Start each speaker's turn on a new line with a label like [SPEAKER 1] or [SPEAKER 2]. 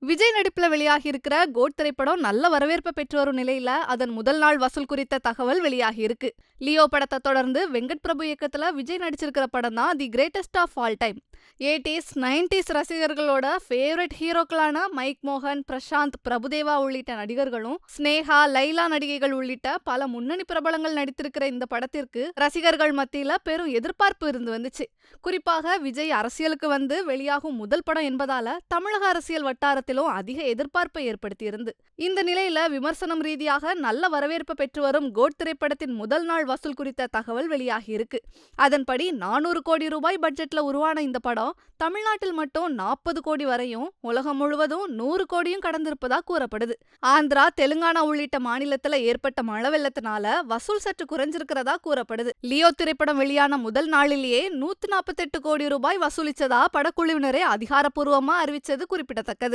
[SPEAKER 1] விஜய் நடிப்புல வெளியாகி இருக்கிற கோட் திரைப்படம் நல்ல வரவேற்பை பெற்று வரும் நிலையில அதன் முதல் நாள் வசூல் குறித்த தகவல் வெளியாகி இருக்கு. லியோ படத்தை தொடர்ந்து வெங்கட் பிரபு இயக்கத்துல விஜய் நடிச்சிருக்கிற படம் தான் the greatest of all time. 80s 90s ரசிகர்களோட ஃபேவரட் ஹீரோக்களான மைக் மோகன், பிரசாந்த், பிரபுதேவா உள்ளிட்ட நடிகர்களும், ஸ்னேகா, லைலா நடிகைகள் உள்ளிட்ட பல முன்னணி பிரபலங்கள் நடித்திருக்கிற இந்த படத்திற்கு ரசிகர்கள் மத்தியில பெரும் எதிர்பார்ப்பு இருந்து வந்துச்சு. குறிப்பாக விஜய் அரசியலுக்கு வந்து வெளியாகும் முதல் படம் என்பதால தமிழக அரசியல் வட்டாரத்திலும் அதிக எதிர்பார்ப்பை ஏற்படுத்தியிருந்து. இந்த நிலையில விமர்சனம் ரீதியாக நல்ல வரவேற்பு பெற்று வரும் கோட் திரைப்படத்தின் முதல் நாள் வசூல் குறித்த தகவல் வெளியாகி இருக்கு. அதன்படி 400 கோடி ரூபாய் பட்ஜெட்ல உருவான இந்த படம் தமிழ்நாட்டில் மட்டும் 40 கோடி வரையும், உலகம் முழுவதும் 100 கோடியும் கடந்திருப்பதா கூறப்படுது. ஆந்திரா, தெலுங்கானா உள்ளிட்ட மாநிலத்துல ஏற்பட்ட மழை வெள்ளத்தினால வசூல் சற்று குறைஞ்சிருக்கிறதா கூறப்படுது. லியோ திரைப்படம் வெளியான முதல் நாளிலேயே 148 கோடி ரூபாய் வசூலிச்சதா படக்குழுவினரே அதிகாரப்பூர்வமா அறிவிச்சது குறிப்பிடத்தக்கது.